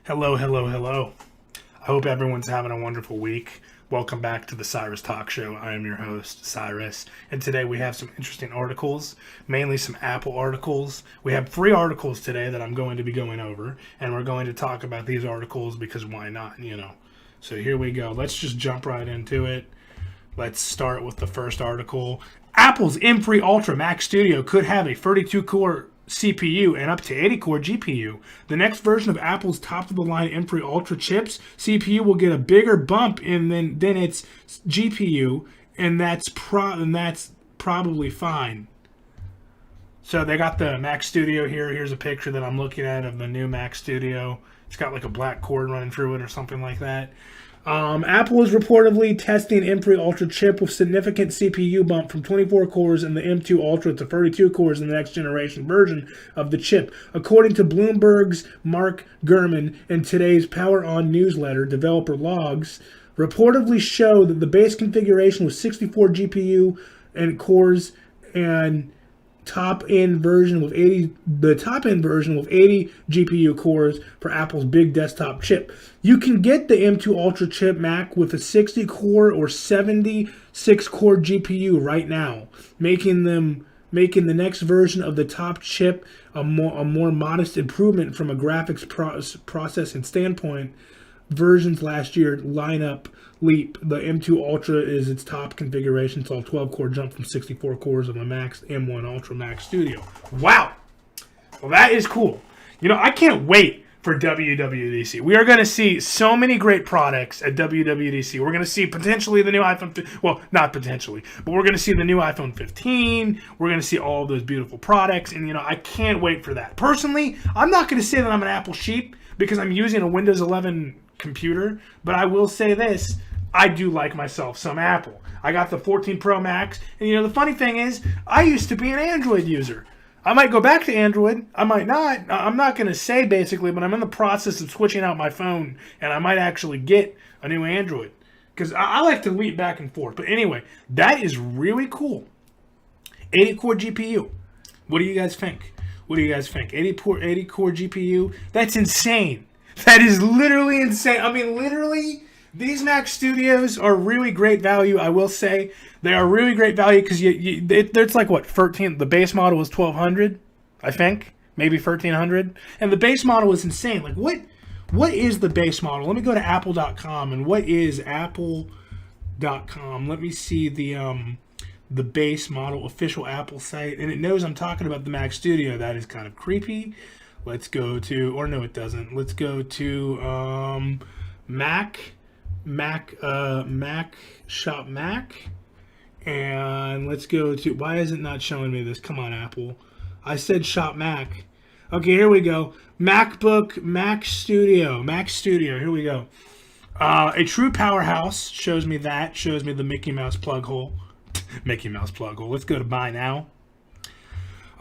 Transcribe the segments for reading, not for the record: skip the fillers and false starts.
Hello, hello, hello. I hope everyone's having a wonderful week. Welcome back to the Cyrus Talk Show. I am your host, Cyrus, and today we have some interesting articles, mainly some Apple articles. We have 3 articles today that I'm going to be going over, and we're going to talk about these articles because why not, So here we go. Let's just jump right into it. Let's start with the first article. Apple's M3 Ultra Mac Studio could have a 32-core CPU and up to 80-core GPU. The next version of Apple's top-of-the-line M3 Ultra chips CPU will get a bigger bump than its GPU, and that's probably fine. So they got the Mac Studio here. Here's a picture that I'm looking at of the new Mac Studio. It's got like a black cord running through it or something like that. Apple is reportedly testing M3 Ultra chip with significant CPU bump from 24 cores in the M2 Ultra to 32 cores in the next generation version of the chip. According to Bloomberg's Mark Gurman in today's Power On newsletter, developer logs reportedly show that the base configuration was 64 GPU and cores and the top-end version with 80 GPU cores for Apple's big desktop chip. You can get the M2 Ultra chip Mac with a 60-core or 76-core GPU right now, making the next version of the top chip a more modest improvement from a graphics processing standpoint. Versions last year lineup leap. The M2 Ultra is its top configuration, saw a 12-core jump from 64 cores of the Max M1 Ultra Mac Studio. Wow! Well, that is cool. I can't wait for WWDC. We are going to see so many great products at WWDC. We're going to see potentially the new iPhone, well, not potentially, but we're going to see the new iPhone 15. We're going to see all of those beautiful products, and, I can't wait for that. Personally, I'm not going to say that I'm an Apple sheep because I'm using a Windows 11 computer, but I will say this: I do like myself some Apple. I got the 14 Pro Max, and the funny thing is, I used to be an Android user. I might go back to Android, I might not. I'm not going to say basically, but I'm in the process of switching out my phone, and I might actually get a new Android, because I like to leap back and forth. But anyway, that is really cool. 80-core GPU. What do you guys think? 80-core GPU? That's insane. That is literally insane. I mean, literally, these Mac Studios are really great value, I will say. They are really great value because it's like, what, 13? The base model was $1,200, I think. Maybe $1,300. And the base model is insane. Like, what is the base model? Let me go to apple.com. And what is apple.com? Let me see the base model official Apple site. And it knows I'm talking about the Mac Studio. That is kind of creepy. Let's go to, or no, it doesn't. Let's go to Mac Shop Mac, and let's go to. Why is it not showing me this? Come on, Apple. I said Shop Mac. Okay, here we go. MacBook Mac Studio. Here we go. A true powerhouse shows me that. Shows me the Mickey Mouse plug hole. Mickey Mouse plug hole. Let's go to buy now.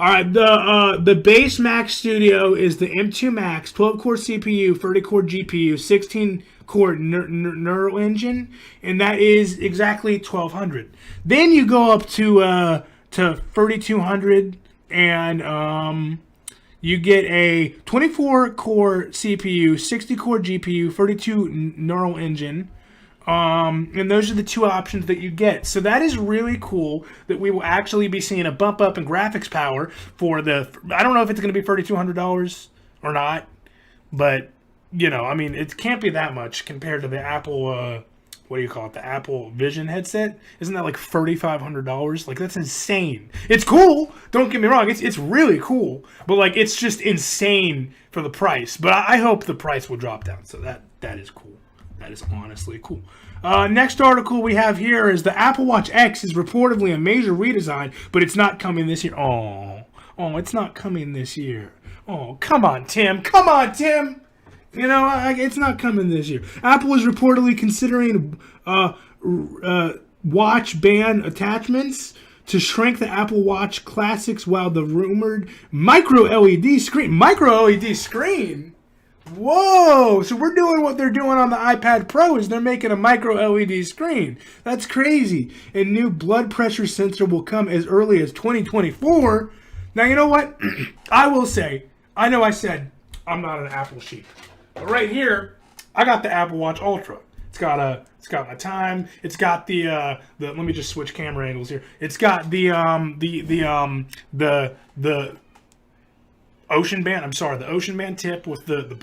All right, the base Mac Studio is the M2 Max, 12-core CPU, 30-core GPU, 16-core neural engine, and that is exactly $1,200. Then you go up to $3,200, and you get a 24-core CPU, 60-core GPU, 32 neural engine. And those are the 2 options that you get. So that is really cool that we will actually be seeing a bump up in graphics power for the. I don't know if it's going to be $3,200 or not, but it can't be that much compared to the Apple. What do you call it? The Apple Vision headset. Isn't that like $3,500? Like, that's insane. It's cool. Don't get me wrong. It's really cool, but like, it's just insane for the price. But I hope the price will drop down. So that is cool. That is honestly cool. Next article we have here is the Apple Watch X is reportedly a major redesign, but it's not coming this year. Oh, it's not coming this year. Oh, come on, Tim. It's not coming this year. Apple is reportedly considering watch band attachments to shrink the Apple Watch Classics while the rumored micro LED screen. Whoa! So we're doing what they're doing on the iPad Pro is they're making a micro LED screen. That's crazy. A new blood pressure sensor will come as early as 2024. Now, you know what? I will say, I know I said I'm not an Apple sheep. But right here, I got the Apple Watch Ultra. It's got my time. It's got the let me just switch camera angles here. It's got the ocean band. I'm sorry, the ocean band tip with the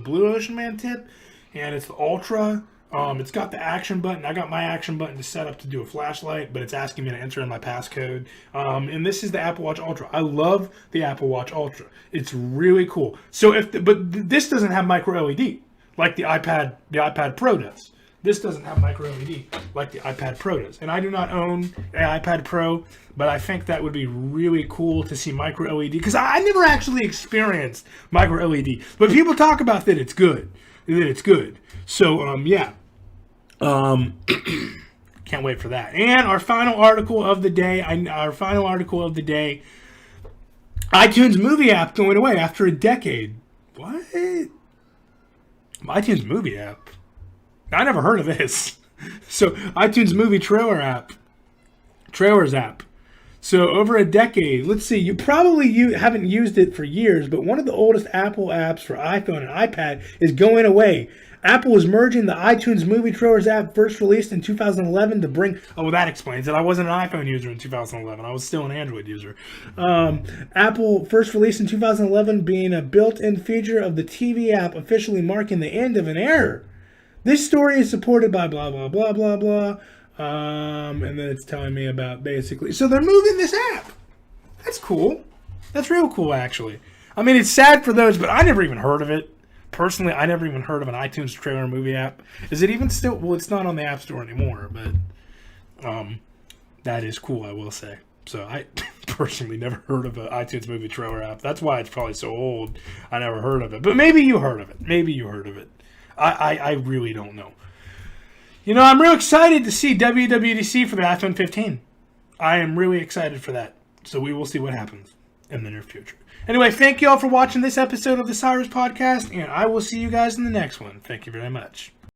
blue ocean band tip, and it's the Ultra. It's got the action button. I got my action button to set up to do a flashlight, but it's asking me to enter in my passcode. And this is the Apple Watch Ultra. I love the Apple Watch Ultra. It's really cool. So but this doesn't have micro LED like the iPad Pro does. This doesn't have micro LED like the iPad Pro does. And I do not own an iPad Pro, but I think that would be really cool to see micro LED, because I never actually experienced micro LED. But people talk about that it's good. So, yeah. Can't wait for that. And our final article of the day, iTunes Movie app going away after a decade. What? iTunes Movie app? I never heard of this. So, iTunes Movie Trailers app. So, over a decade. Let's see. You probably haven't used it for years, but one of the oldest Apple apps for iPhone and iPad is going away. Apple is merging the iTunes Movie Trailers app, first released in 2011, to bring... Oh, well, that explains it. I wasn't an iPhone user in 2011. I was still an Android user. Apple first released in 2011, being a built-in feature of the TV app, officially marking the end of an era. This story is supported by blah, blah, blah, blah, blah. And then it's telling me about basically... So they're moving this app. That's cool. That's real cool, actually. I mean, it's sad for those, but I never even heard of it. Personally, I never even heard of an iTunes trailer movie app. Is it even still... Well, it's not on the App Store anymore, but that is cool, I will say. So I personally never heard of an iTunes movie trailer app. That's why it's probably so old. I never heard of it. But maybe you heard of it. I really don't know. You know, I'm real excited to see WWDC for the iPhone 15. I am really excited for that. So we will see what happens in the near future. Anyway, thank you all for watching this episode of the Cyrus Podcast, and I will see you guys in the next one. Thank you very much.